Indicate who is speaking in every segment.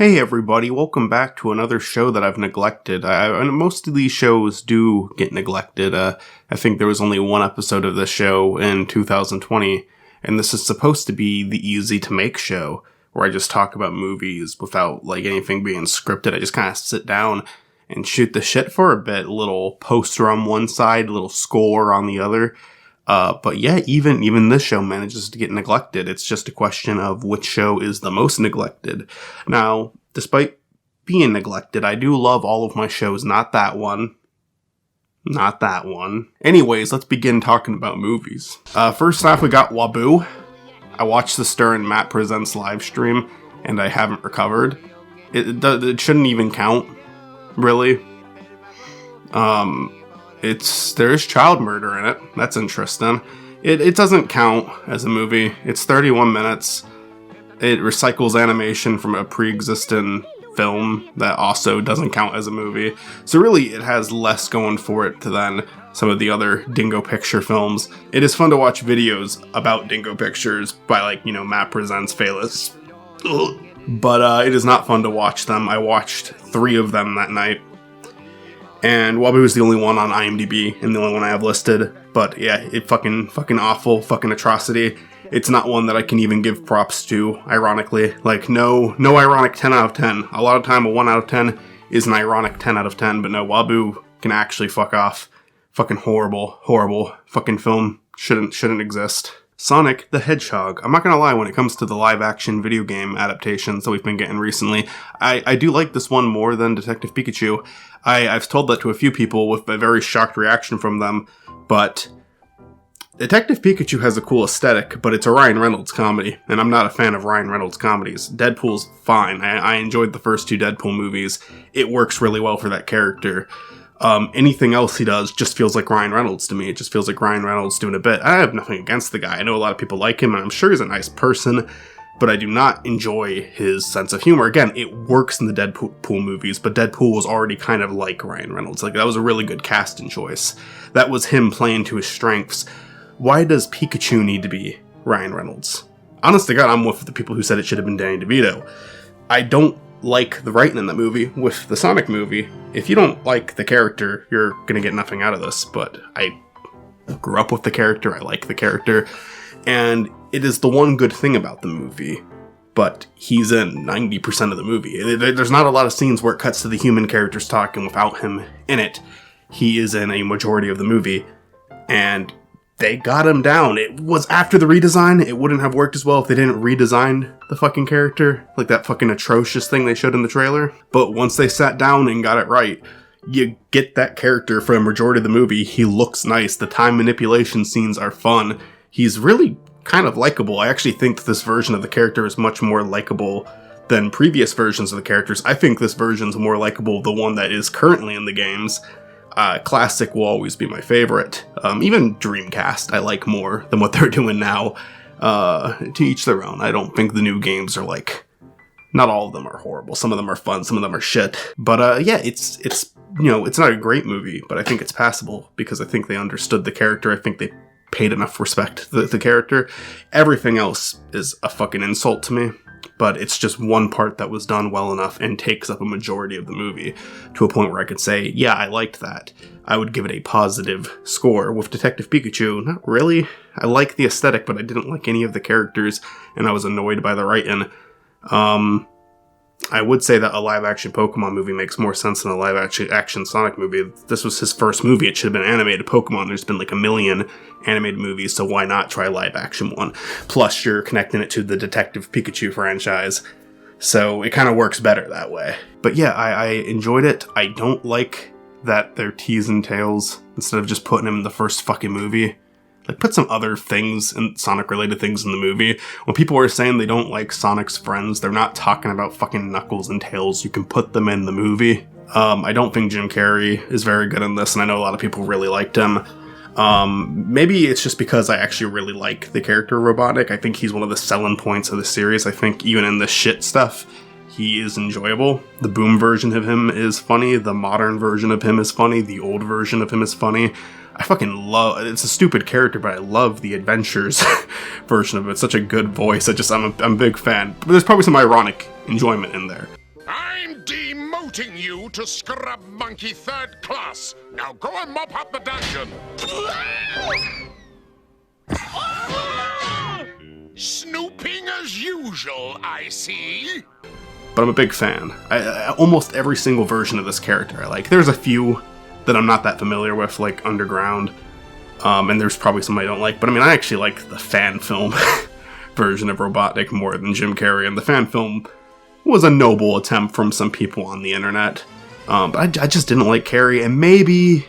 Speaker 1: Hey everybody, welcome back to another show that I've neglected. And most of these shows do get neglected. I think there was only one episode of this show in 2020, and this is supposed to be the easy to make show, where I just talk about movies without anything being scripted. I just kind of sit down and shoot the shit for a bit. A little poster on one side, a little score on the other. But yeah, even this show manages to get neglected. It's just a question of which show is the most neglected. Now, despite being neglected, I do love all of my shows, not that one. Not that one. Anyways, let's begin talking about movies. First off, we got Wabuu. I watched the Stern Matt Presents live stream, and I haven't recovered. It shouldn't even count, really. There's child murder in it. That's interesting. It doesn't count as a movie. It's 31 minutes. It recycles animation from a pre-existing film that also doesn't count as a movie. So really, it has less going for it than some of the other Dingo Picture films. It is fun to watch videos about Dingo Pictures by, Matt Presents Phalis. But it is not fun to watch them. I watched 3 of them that night. And Wabuu is the only one on IMDb, and the only one I have listed. But yeah, it fucking awful, fucking atrocity. It's not one that I can even give props to, ironically. No ironic 10 out of 10. A lot of time, a 1 out of 10 is an ironic 10 out of 10, but no, Wabuu can actually fuck off. Fucking horrible fucking film. Shouldn't exist. Sonic the Hedgehog. I'm not gonna lie, when it comes to the live-action video game adaptations that we've been getting recently, I do like this one more than Detective Pikachu. I've told that to a few people with a very shocked reaction from them, but Detective Pikachu has a cool aesthetic, but it's a Ryan Reynolds comedy, and I'm not a fan of Ryan Reynolds comedies. Deadpool's fine. I enjoyed the first 2 Deadpool movies. It works really well for that character. Anything else he does just feels like Ryan Reynolds to me. It just feels like Ryan Reynolds doing a bit. I have nothing against the guy. I know a lot of people like him, and I'm sure he's a nice person, but I do not enjoy his sense of humor. Again, it works in the Deadpool movies, but Deadpool was already kind of like Ryan Reynolds. That was a really good casting choice. That was him playing to his strengths. Why does Pikachu need to be Ryan Reynolds? Honest to God, I'm with the people who said it should have been Danny DeVito. I don't like the writing in that movie. With the Sonic movie, if you don't like the character, you're gonna get nothing out of this. But I grew up with the character, I like the character, and it is the one good thing about the movie. But he's in 90% of the movie. There's not a lot of scenes where it cuts to the human characters talking without him in it. He is in a majority of the movie, and they got him down. It was after the redesign. It wouldn't have worked as well if they didn't redesign the fucking character. Like that fucking atrocious thing they showed in the trailer. But once they sat down and got it right, you get that character for a majority of the movie. He looks nice. The time manipulation scenes are fun. He's really kind of likable. I actually think that this version of the character is much more likable than previous versions of the characters. I think this version's more likable, the one that is currently in the games. Classic will always be my favorite. Even Dreamcast I like more than what they're doing now. To each their own. I don't think the new games are not all of them are horrible. Some of them are fun, some of them are shit. But yeah, it's not a great movie, but I think it's passable because I think they understood the character. I think they paid enough respect to the character. Everything else is a fucking insult to me. But it's just one part that was done well enough and takes up a majority of the movie to a point where I could say, yeah, I liked that. I would give it a positive score. With Detective Pikachu, not really. I like the aesthetic, but I didn't like any of the characters, and I was annoyed by the writing. I would say that a live-action Pokemon movie makes more sense than a live-action Sonic movie. This was his first movie. It should have been animated Pokemon. There's been a million animated movies, so why not try a live-action one? Plus, you're connecting it to the Detective Pikachu franchise, so it kind of works better that way. But yeah, I enjoyed it. I don't like that they're teasing Tails instead of just putting him in the first fucking movie. Put some other things, and Sonic-related things in the movie. When people are saying they don't like Sonic's friends, they're not talking about fucking Knuckles and Tails. You can put them in the movie. I don't think Jim Carrey is very good in this, and I know a lot of people really liked him. Maybe it's just because I actually really like the character Robotnik. I think he's one of the selling points of the series. I think even in the shit stuff, he is enjoyable. The Boom version of him is funny. The modern version of him is funny. The old version of him is funny. I fucking love, it's a stupid character, but I love the Adventures version of it. It's such a good voice. I'm a big fan. But there's probably some ironic enjoyment in there.
Speaker 2: promoting you to Scrub Monkey 3rd Class. Now go and mop up the dungeon. Snooping as usual, I see.
Speaker 1: But I'm a big fan. Almost every single version of this character I like. There's a few that I'm not that familiar with, like Underground, and there's probably some I don't like, but I mean, I actually like the fan film version of Robotnik more than Jim Carrey, and the fan film was a noble attempt from some people on the internet, but I just didn't like Carrey, and maybe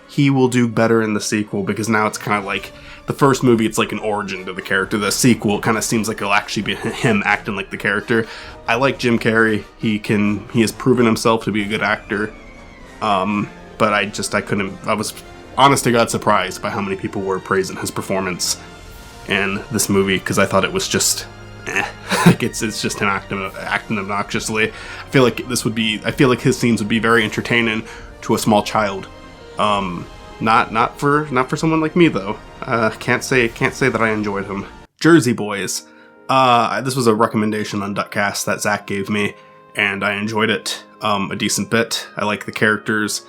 Speaker 1: he will do better in the sequel, because now it's kind of like, the first movie, it's like an origin to the character. The sequel kind of seems like it'll actually be him acting like the character. I like Jim Carrey. He has proven himself to be a good actor. But I was honest to God surprised by how many people were praising his performance in this movie, because I thought it was just, like it's just him acting obnoxiously. I feel like his scenes would be very entertaining to a small child. Not for someone like me though. Can't say that I enjoyed him. Jersey Boys. This was a recommendation on Duckcast that Zach gave me, and I enjoyed it a decent bit. I like the characters.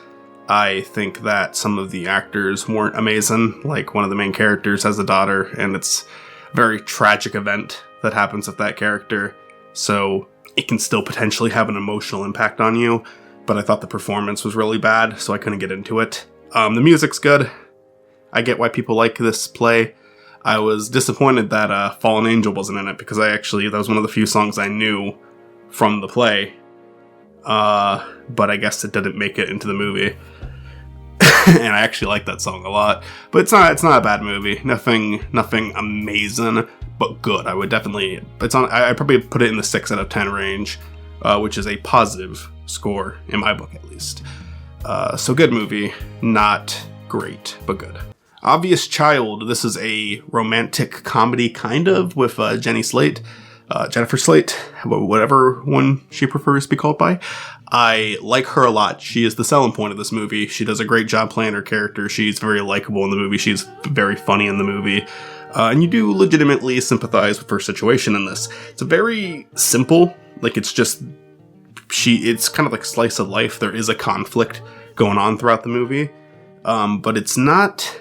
Speaker 1: I think that some of the actors weren't amazing. Like, one of the main characters has a daughter, and it's a very tragic event that happens with that character. So it can still potentially have an emotional impact on you, but I thought the performance was really bad, so I couldn't get into it. The music's good. I get why people like this play. I was disappointed that Fallen Angel wasn't in it, because that was one of the few songs I knew from the play. But I guess it didn't make it into the movie. And I actually like that song a lot. But it's not a bad movie. Nothing amazing, but good. I would definitely, I probably put it in the 6 out of 10 range, which is a positive score in my book, at least. So good movie, not great, but good. Obvious Child, this is a romantic comedy, kind of, with Jennifer Slate, whatever one she prefers to be called by. I like her a lot. She is the selling point of this movie. She does a great job playing her character. She's very likable in the movie. She's very funny in the movie. And you do legitimately sympathize with her situation in this. It's a very simple, like, it's kind of like slice of life. There is a conflict going on throughout the movie. But it's not,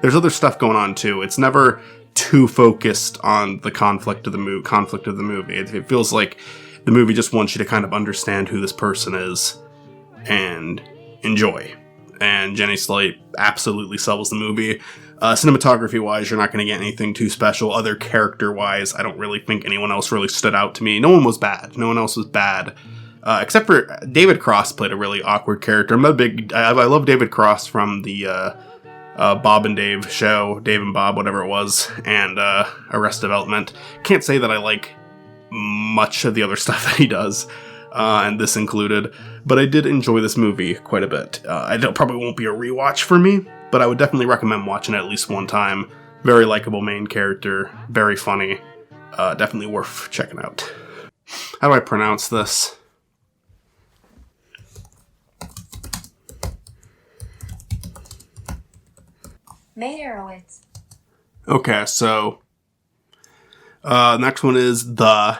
Speaker 1: there's other stuff going on too. It's never too focused on the conflict of the movie. It feels like the movie just wants you to kind of understand who this person is and enjoy. And Jenny Slate absolutely sells the movie. Cinematography-wise, you're not going to get anything too special. Other character-wise, I don't really think anyone else really stood out to me. No one was bad. Except for David Cross played a really awkward character. I love David Cross from the Bob and Dave show, Dave and Bob, whatever it was, and Arrested Development. Can't say that I like much of the other stuff that he does, and this included, but I did enjoy this movie quite a bit. Probably won't be a rewatch for me, but I would definitely recommend watching it at least one time. Very likable main character, very funny, definitely worth checking out. How do I pronounce this?
Speaker 3: Meyerowitz.
Speaker 1: Okay, so next one is The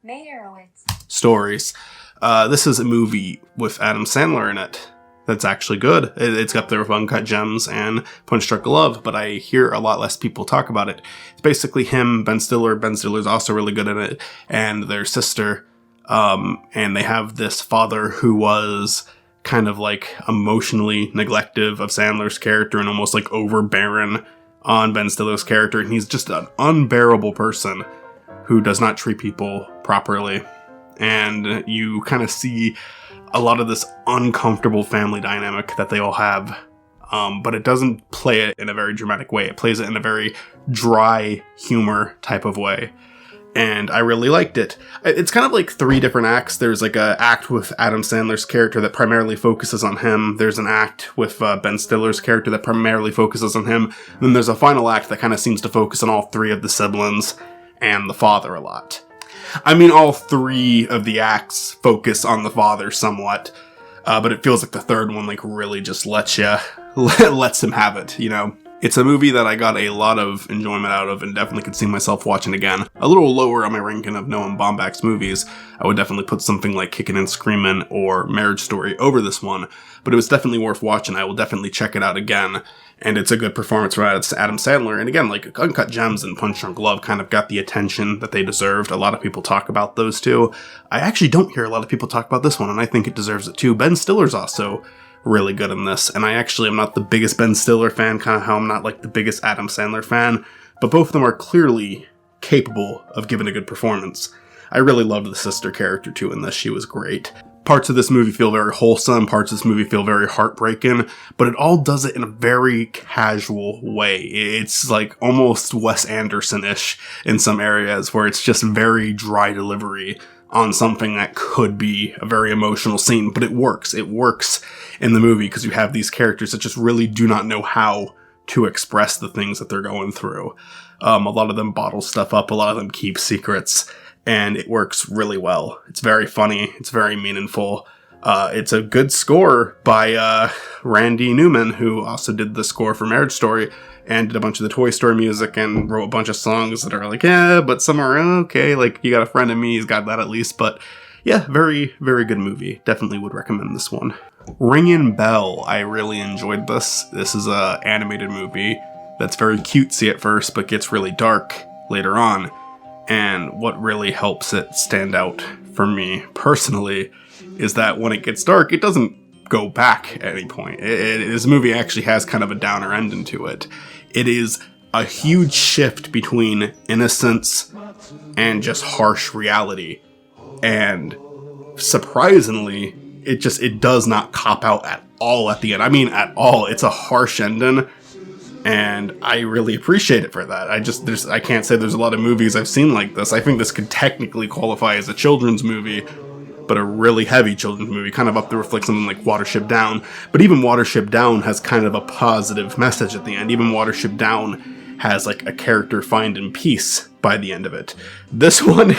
Speaker 3: Meyerowitz
Speaker 1: Stories. This is a movie with Adam Sandler in it that's actually good. It's up there with Uncut Gems and Punch Drunk Love, but I hear a lot less people talk about it. It's basically him, Ben Stiller. Ben Stiller's also really good in it, and their sister. And they have this father who was kind of like emotionally neglective of Sandler's character and almost like overbearing on Ben Stiller's character. And he's just an unbearable person who does not treat people properly. And you kind of see a lot of this uncomfortable family dynamic that they all have. But it doesn't play it in a very dramatic way. It plays it in a very dry humor type of way. And I really liked it. It's kind of like 3 different acts. There's like an act with Adam Sandler's character that primarily focuses on him. There's an act with Ben Stiller's character that primarily focuses on him. And then there's a final act that kind of seems to focus on all 3 of the siblings and the father a lot. I mean, all 3 of the acts focus on the father somewhat. But it feels like the third one like really just lets him have it, you know? It's a movie that I got a lot of enjoyment out of and definitely could see myself watching again. A little lower on my ranking of Noah Baumbach's movies. I would definitely put something like Kickin' and Screamin' or Marriage Story over this one, but it was definitely worth watching. I will definitely check it out again. And it's a good performance from Adam Sandler. And again, like Uncut Gems and Punch Drunk Love kind of got the attention that they deserved. A lot of people talk about those two. I actually don't hear a lot of people talk about this one, and I think it deserves it too. Ben Stiller's also really good in this, and I actually am not the biggest Ben Stiller fan, kind of how I'm not like the biggest Adam Sandler fan, but both of them are clearly capable of giving a good performance. I really loved the sister character too in this. She was great. Parts of this movie feel very wholesome, parts of this movie feel very heartbreaking, but it all does it in a very casual way. It's like almost Wes Anderson-ish in some areas, where it's just very dry delivery on something that could be a very emotional scene, but it works. It works in the movie because you have these characters that just really do not know how to express the things that they're going through. A lot of them bottle stuff up, a lot of them keep secrets, and it works really well. It's very funny, it's very meaningful. It's a good score by Randy Newman, who also did the score for Marriage Story, and did a bunch of the Toy Story music, and wrote a bunch of songs that are like, yeah, but some are okay, like You Got a Friend in Me, he's got that at least, but yeah, very, very good movie. Definitely would recommend this one. Ringin' Bell, I really enjoyed this. This is a animated movie that's very cutesy at first, but gets really dark later on, and what really helps it stand out for me personally is that when it gets dark, it doesn't go back at any point. This movie actually has kind of a downer ending to it. It is a huge shift between innocence and just harsh reality. And surprisingly, it does not cop out at all at the end. I mean, at all. It's a harsh ending, and I really appreciate it for that. I can't say there's a lot of movies I've seen like this. I think this could technically qualify as a children's movie, but a really heavy children's movie, kind of up there with like something like Watership Down. But even Watership Down has kind of a positive message at the end. Even Watership Down has like a character finding peace by the end of it. This one,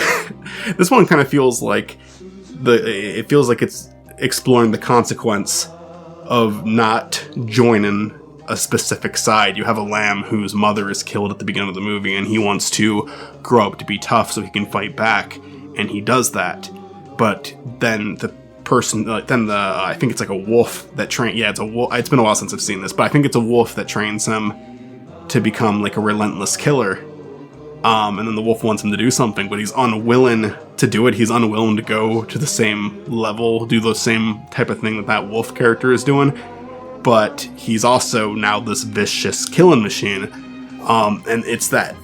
Speaker 1: this one kind of feels like it feels like it's exploring the consequence of not joining a specific side. You have a lamb whose mother is killed at the beginning of the movie, and he wants to grow up to be tough so he can fight back, and he does that. But then the person, I think it's like a wolf that it's a wolf. It's been a while since I've seen this, but I think it's a wolf that trains him to become like a relentless killer. And then the wolf wants him to do something, but he's unwilling to do it. He's unwilling to go to the same level, do the same type of thing that wolf character is doing. But he's also now this vicious killing machine. And it's that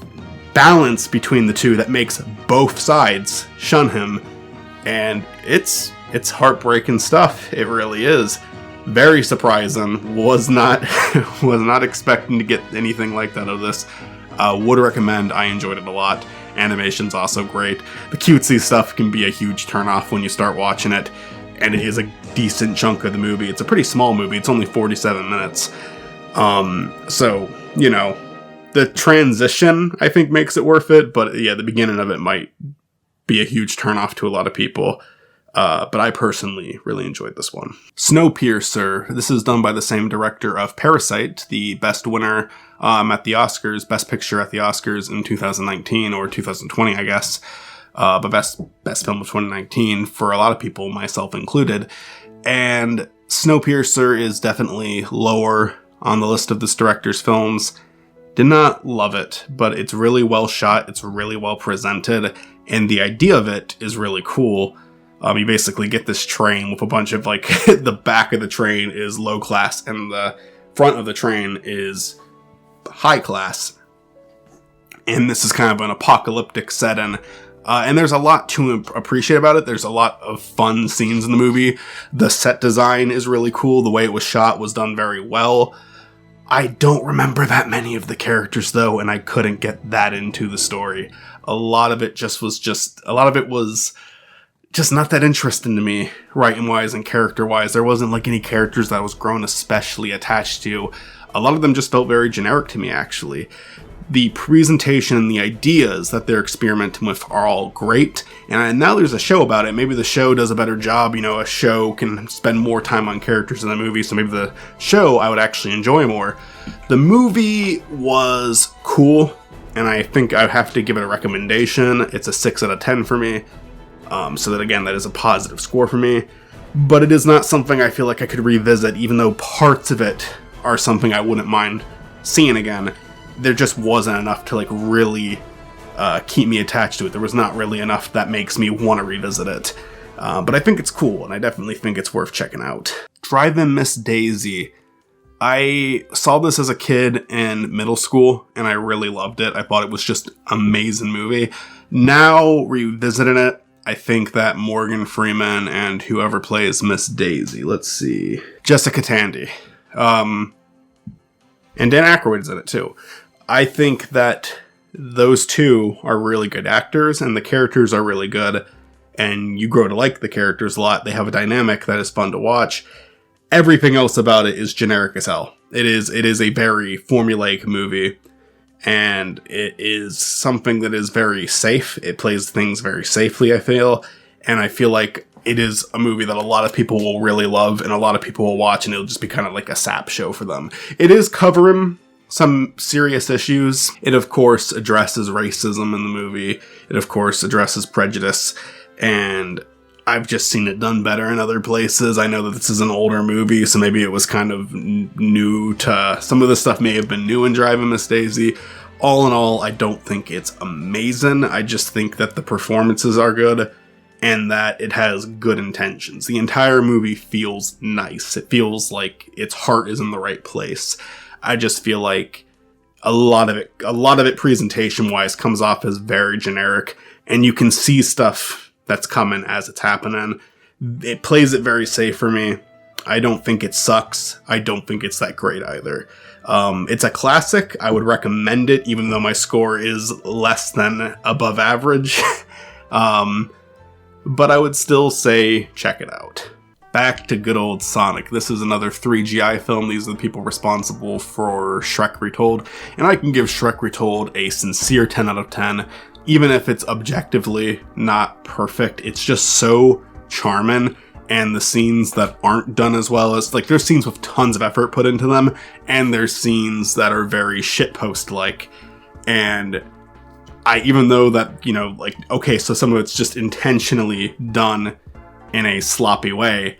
Speaker 1: balance between the two that makes both sides shun him. And it's heartbreaking stuff. It really is. Very surprising. Was not expecting to get anything like that out of this. Would recommend. I enjoyed it a lot. Animation's also great. The cutesy stuff can be a huge turnoff when you start watching it, and it is a decent chunk of the movie. It's a pretty small movie. It's only 47 minutes. So, you know, the transition, I think, makes it worth it, but yeah, the beginning of it might be a huge turnoff to a lot of people. But I personally really enjoyed this one. Snowpiercer. This is done by the same director of Parasite, the best winner at the Oscars, Best Picture at the Oscars in 2019 or 2020, I guess. But best film of 2019 for a lot of people, myself included. And Snowpiercer is definitely lower on the list of this director's films. Did not love it, but it's really well shot. It's really well presented, and the idea of it is really cool. You basically get this train with a bunch of, like, the back of the train is low class and the front of the train is high class. And this is kind of an apocalyptic setting. And there's a lot to appreciate about it. There's a lot of fun scenes in the movie. The set design is really cool. The way it was shot was done very well. I don't remember that many of the characters, though, and I couldn't get that into the story. A lot of it was just not that interesting to me, writing-wise and character-wise. There wasn't like any characters that I was grown especially attached to. A lot of them just felt very generic to me, actually. the presentation and the ideas that they're experimenting with are all great. And now there's a show about it. Maybe the show does a better job. A show can spend more time on characters in the movie, so maybe the show I would actually enjoy more. The movie was cool, and I think I have to give it a recommendation. It's a 6 out of 10 for me. So that, again, that is a positive score for me. But it is not something I feel like I could revisit, even though parts of it are something I wouldn't mind seeing again. There just wasn't enough to really keep me attached to it. There was not really enough that makes me want to revisit it. But I think it's cool, and I definitely think it's worth checking out. Drive-In Miss Daisy. I saw this as a kid in middle school, and I really loved it. I thought it was just an amazing movie. Now, revisiting it, I think that Morgan Freeman and whoever plays Miss Daisy, let's see, Jessica Tandy, and Dan Aykroyd's in it too. I think that those two are really good actors, and the characters are really good, and you grow to like the characters a lot. They have a dynamic that is fun to watch. Everything else about it is generic as hell. It is a very formulaic movie, and it is something that is very safe. It plays things very safely, I feel, and I feel like it is a movie that a lot of people will really love, and a lot of people will watch, and it'll just be kind of like a sap show for them. It is covering some serious issues. It, of course, addresses racism in the movie. It, of course, addresses prejudice, and I've just seen it done better in other places. I know that this is an older movie, so maybe it was kind of new to... Some of the stuff may have been new in Driving Miss Daisy. All in all, I don't think it's amazing. I just think that the performances are good, and that it has good intentions. The entire movie feels nice. It feels like its heart is in the right place. I just feel like a lot of it presentation-wise comes off as very generic, and you can see stuff that's coming as it's happening. It plays it very safe for me. I don't think it sucks. I don't think it's that great either. It's a classic. I would recommend it, even though my score is less than above average. But I would still say check it out. Back to good old Sonic. This is another 3GI film. These are the people responsible for Shrek Retold. And I can give Shrek Retold a sincere 10 out of 10. Even if it's objectively not perfect, it's just so charming. And the scenes that aren't done as well as, there's scenes with tons of effort put into them, and there's scenes that are very shitpost-like. And even though that, okay, so some of it's just intentionally done in a sloppy way,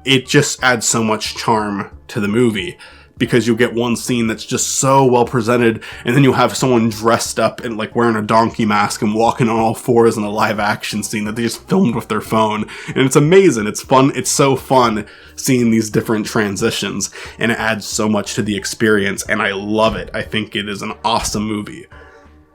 Speaker 1: it just adds so much charm to the movie. Because you'll get one scene that's just so well presented, and then you'll have someone dressed up and wearing a donkey mask and walking on all fours in a live action scene that they just filmed with their phone. And it's amazing. It's fun. It's so fun seeing these different transitions, and it adds so much to the experience, and I love it. I think it is an awesome movie.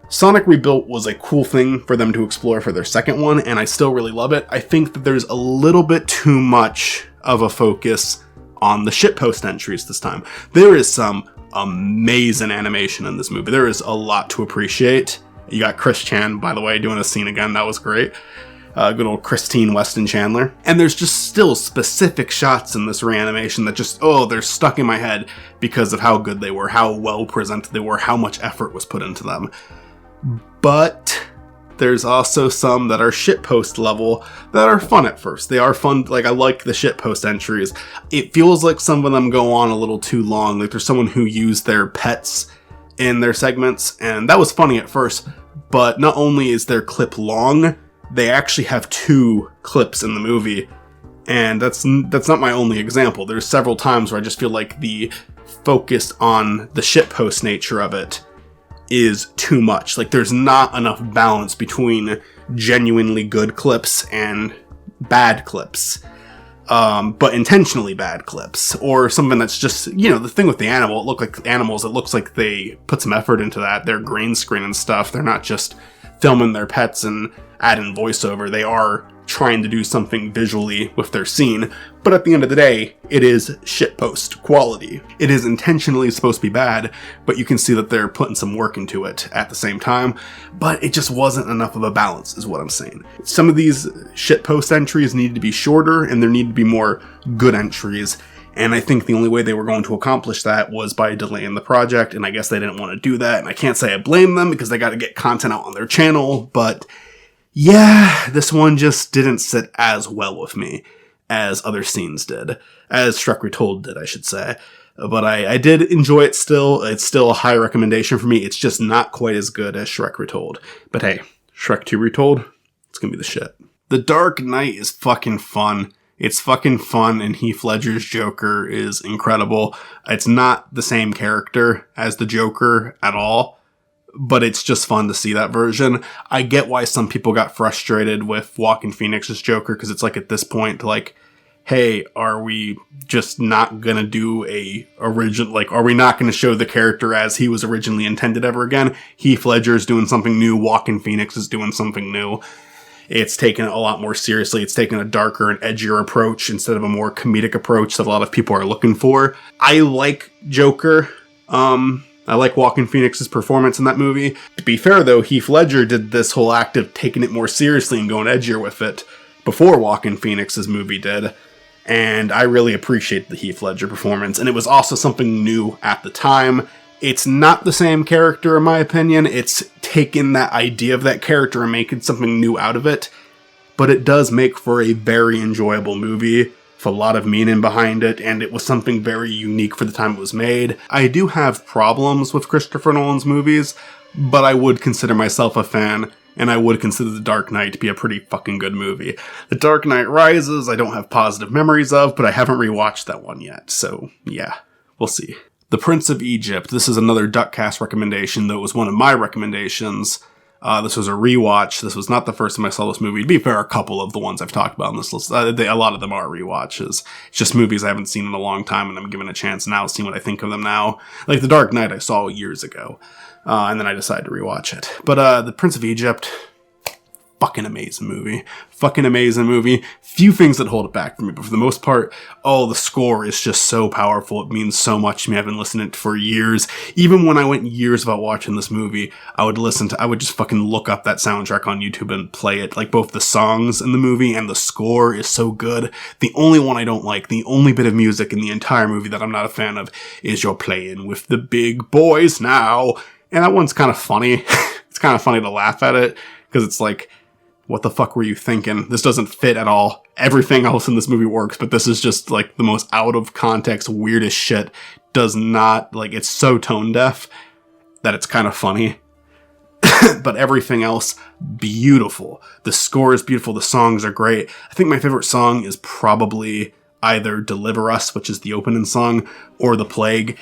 Speaker 1: Sonic Rebuilt was a cool thing for them to explore for their second one, and I still really love it. I think that there's a little bit too much of a focus on the shitpost entries this time. There is some amazing animation in this movie. There is a lot to appreciate. You got Chris Chan, by the way, doing a scene again. That was great. Good old Christine Weston Chandler. And there's just still specific shots in this reanimation that just, they're stuck in my head because of how good they were, how well presented they were, how much effort was put into them. But there's also some that are shitpost level that are fun at first. They are fun. I like the shitpost entries. It feels like some of them go on a little too long. There's someone who used their pets in their segments, and that was funny at first. But not only is their clip long, they actually have 2 clips in the movie. And that's not my only example. There's several times where I just feel like the focus on the shitpost nature of it is too much. There's not enough balance between genuinely good clips and bad clips. But intentionally bad clips. Or something that's just, the thing with the animal, it looks like they put some effort into that. They're green screen and stuff. They're not just filming their pets and adding voiceover. They are trying to do something visually with their scene, but at the end of the day, it is shitpost quality. It is intentionally supposed to be bad, but you can see that they're putting some work into it at the same time, but it just wasn't enough of a balance, is what I'm saying. Some of these shitpost entries need to be shorter, and there need to be more good entries, And I think the only way they were going to accomplish that was by delaying the project, and I guess they didn't want to do that, and I can't say I blame them because they got to get content out on their channel, but yeah, this one just didn't sit as well with me as other scenes did. As Shrek Retold did, I should say. But I did enjoy it still. It's still a high recommendation for me. It's just not quite as good as Shrek Retold. But hey, Shrek 2 Retold, it's gonna be the shit. The Dark Knight is fucking fun. It's fucking fun, and Heath Ledger's Joker is incredible. It's not the same character as the Joker at all, but it's just fun to see that version. I get why some people got frustrated with Joaquin Phoenix's Joker, because it's like at this point, like, hey, are we just not gonna do are we not gonna show the character as he was originally intended ever again? Heath Ledger's doing something new, Joaquin Phoenix is doing something new. It's taken it a lot more seriously. It's taken a darker and edgier approach instead of a more comedic approach that a lot of people are looking for. I like Joker. I like Joaquin Phoenix's performance in that movie. To be fair, though, Heath Ledger did this whole act of taking it more seriously and going edgier with it before Joaquin Phoenix's movie did. And I really appreciate the Heath Ledger performance. And it was also something new at the time. It's not the same character, in my opinion. It's taken that idea of that character and making something new out of it. But it does make for a very enjoyable movie, with a lot of meaning behind it, and it was something very unique for the time it was made. I do have problems with Christopher Nolan's movies, but I would consider myself a fan, and I would consider The Dark Knight to be a pretty fucking good movie. The Dark Knight Rises, I don't have positive memories of, but I haven't rewatched that one yet, so yeah, we'll see. The Prince of Egypt. This is another Duckcast recommendation, though it was one of my recommendations. This was a rewatch. This was not the first time I saw this movie. To be fair, a couple of the ones I've talked about on this list, a lot of them are rewatches. It's just movies I haven't seen in a long time, and I'm giving a chance now, seeing what I think of them now. Like The Dark Knight I saw years ago, and then I decided to rewatch it. But The Prince of Egypt, fucking amazing movie. Fucking amazing movie. Few things that hold it back for me, but for the most part, the score is just so powerful. It means so much to me. I've been listening to it for years. Even when I went years without watching this movie, I would just fucking look up that soundtrack on YouTube and play it. Like, both the songs in the movie and the score is so good. The only one I don't like, the only bit of music in the entire movie that I'm not a fan of, is You're Playing with the Big Boys Now. And that one's kind of funny. It's kind of funny to laugh at it, because it's like, what the fuck were you thinking? This doesn't fit at all. Everything else in this movie works, but this is just like the most out of context, weirdest shit. Does not, like, it's so tone deaf that it's kind of funny. But everything else, beautiful. The score is beautiful. The songs are great. I think my favorite song is probably either Deliver Us, which is the opening song, or The Plague.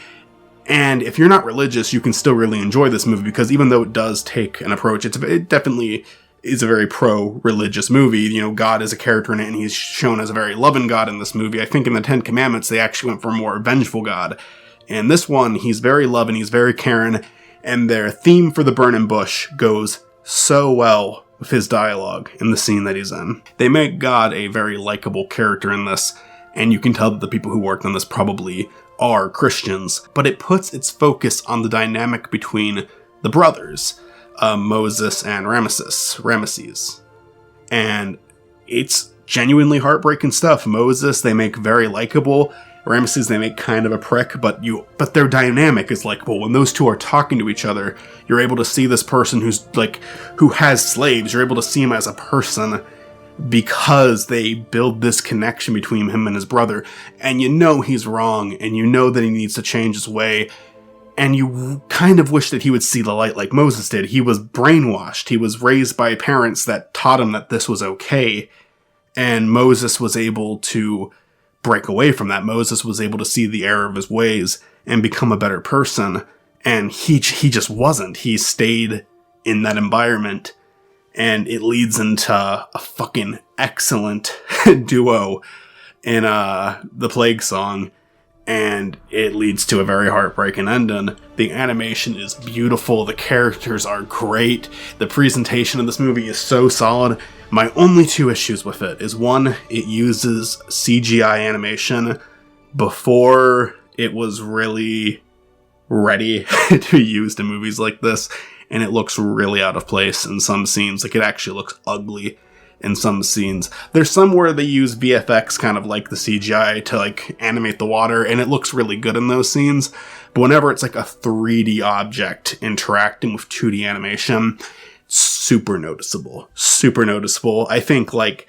Speaker 1: And if you're not religious, you can still really enjoy this movie, because even though it does take an approach, it definitely is a very pro-religious movie. You know, God is a character in it, and he's shown as a very loving God in this movie. I think in the Ten Commandments, they actually went for a more vengeful God. In this one, he's very loving, he's very caring, and their theme for the burning bush goes so well with his dialogue in the scene that he's in. They make God a very likable character in this, and you can tell that the people who worked on this probably are Christians, but it puts its focus on the dynamic between the brothers, Moses and Ramesses. And it's genuinely heartbreaking stuff. Moses, they make very likable. Ramesses, they make kind of a prick, but their dynamic is likable. When those two are talking to each other, you're able to see this person who has slaves. You're able to see him as a person because they build this connection between him and his brother. And you know he's wrong, and you know that he needs to change his way. And you kind of wish that he would see the light like Moses did. He was brainwashed. He was raised by parents that taught him that this was okay. And Moses was able to break away from that. Moses was able to see the error of his ways and become a better person. And he just wasn't. He stayed in that environment. And it leads into a fucking excellent duo in the Plague song. And it leads to a very heartbreaking ending. The animation is beautiful. The characters are great. The presentation of this movie is so solid. My only two issues with it is, one, it uses CGI animation before it was really ready to be used in movies like this. And it looks really out of place in some scenes. Like, it actually looks ugly. in some scenes. There's some where they use VFX kind of like the CGI to like animate the water, and it looks really good in those scenes. But whenever it's like a 3D object interacting with 2D animation, super noticeable. Super noticeable. I think like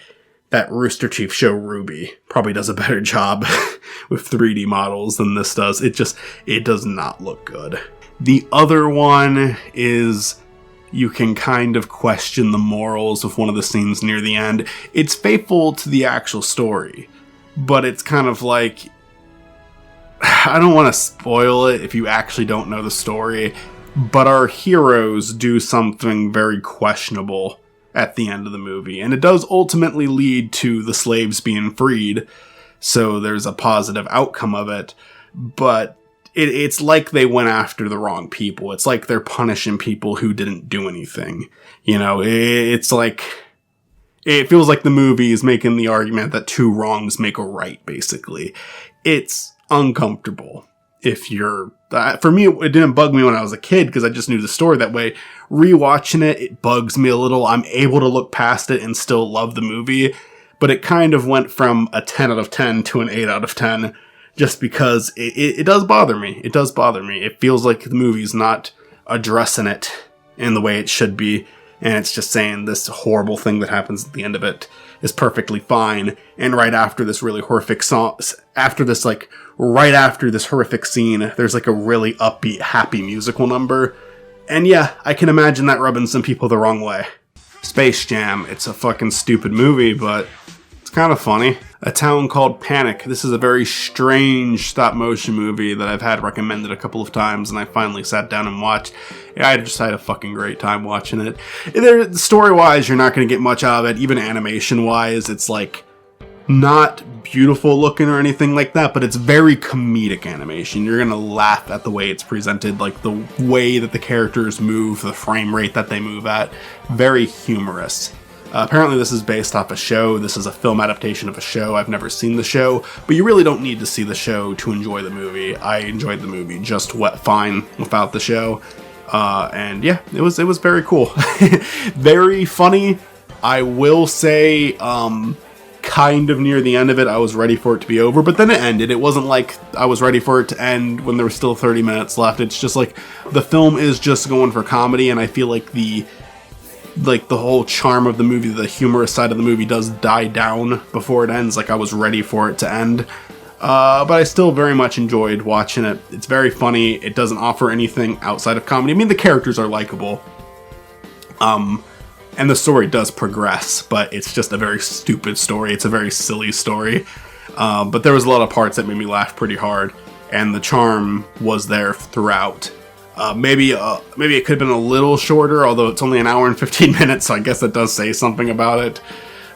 Speaker 1: that Rooster Teeth show Ruby probably does a better job with 3D models than this does. It does not look good. The other one is, you can kind of question the morals of one of the scenes near the end. It's faithful to the actual story, but it's kind of like, I don't want to spoil it if you actually don't know the story, but our heroes do something very questionable at the end of the movie, and it does ultimately lead to the slaves being freed, so there's a positive outcome of it, but it's like they went after the wrong people. It's like they're punishing people who didn't do anything. You know, it's like, it feels like the movie is making the argument that 2 wrongs make a right, basically. It's uncomfortable. If you're, for me, it didn't bug me when I was a kid because I just knew the story that way. Rewatching it, it bugs me a little. I'm able to look past it and still love the movie, but it kind of went from a 10 out of 10 to an 8 out of 10. Just because it does bother me. It does bother me. It feels like the movie's not addressing it in the way it should be. And it's just saying this horrible thing that happens at the end of it is perfectly fine. And right after this really horrific song, right after this horrific scene, there's like a really upbeat, happy musical number. And yeah, I can imagine that rubbing some people the wrong way. Space Jam. It's a fucking stupid movie, but it's kind of funny. A Town Called Panic. This is a very strange stop-motion movie that I've had recommended a couple of times, and I finally sat down and watched. I just had a fucking great time watching it. Story-wise, you're not going to get much out of it. Even animation-wise, it's like not beautiful looking or anything like that, but it's very comedic animation. You're going to laugh at the way it's presented, like the way that the characters move, the frame rate that they move at. Very humorous. Apparently this is based off a show. This is a film adaptation of a show. I've never seen the show, but you really don't need to see the show to enjoy the movie. I enjoyed the movie just fine without the show. And yeah, it was very cool. Very funny. I will say, kind of near the end of it, I was ready for it to be over, but then it ended. It wasn't like I was ready for it to end when there was still 30 minutes left. It's just like the film is just going for comedy, and I feel like the whole charm of the movie, the humorous side of the movie does die down before it ends. Like I was ready for it to end. But I still very much enjoyed watching it. It's very funny. It doesn't offer anything outside of comedy. I mean, the characters are likable. And the story does progress, but it's just a very stupid story. It's a very silly story. But there was a lot of parts that made me laugh pretty hard, and the charm was there throughout. Maybe it could have been a little shorter, although it's only an hour and 15 minutes, so I guess that does say something about it.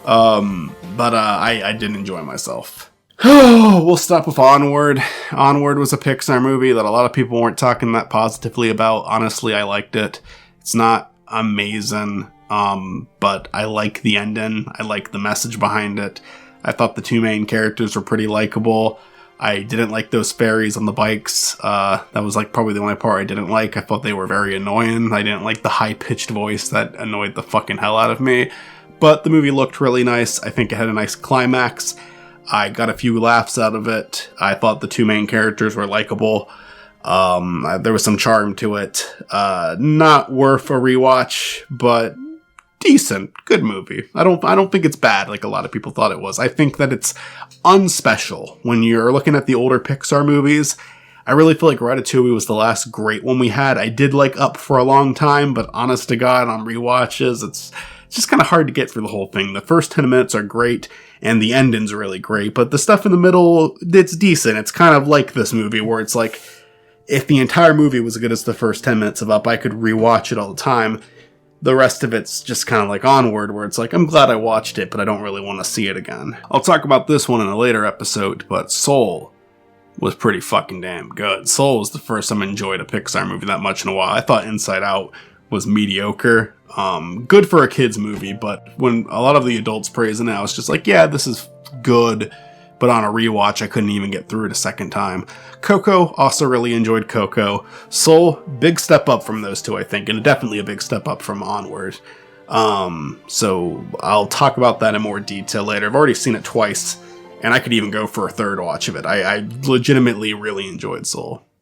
Speaker 1: But I did enjoy myself. We'll stop with Onward. Onward was a Pixar movie that a lot of people weren't talking that positively about. Honestly, I liked it. It's not amazing, but I like the ending. I like the message behind it. I thought the 2 main characters were pretty likable. I didn't like those fairies on the bikes. That was like probably the only part I didn't like. I thought they were very annoying. I didn't like the high-pitched voice that annoyed the fucking hell out of me. But the movie looked really nice. I think it had a nice climax. I got a few laughs out of it. I thought the 2 main characters were likable. There was some charm to it. Not worth a rewatch, but decent, good movie. I don't think it's bad like a lot of people thought it was. I think that it's unspecial when you're looking at the older Pixar movies. I really feel like Ratatouille was the last great one we had. I did like Up for a long time, but honest to God, on rewatches, it's just kind of hard to get through the whole thing. The first 10 minutes are great, and the ending's really great, but the stuff in the middle, it's decent. It's kind of like this movie, where it's like, if the entire movie was as good as the first 10 minutes of Up, I could rewatch it all the time. The rest of it's just kind of like Onward, where it's like, I'm glad I watched it, but I don't really want to see it again. I'll talk about this one in a later episode, but Soul was pretty fucking damn good. Soul was the first time I enjoyed a Pixar movie that much in a while. I thought Inside Out was mediocre. Good for a kid's movie, but when a lot of the adults praising it, I was just like, yeah, this is good. But on a rewatch, I couldn't even get through it a second time. Coco, also really enjoyed Coco. Soul, big step up from those two, I think, and definitely a big step up from Onward. So I'll talk about that in more detail later. I've already seen it twice, and I could even go for a third watch of it. I legitimately really enjoyed Soul.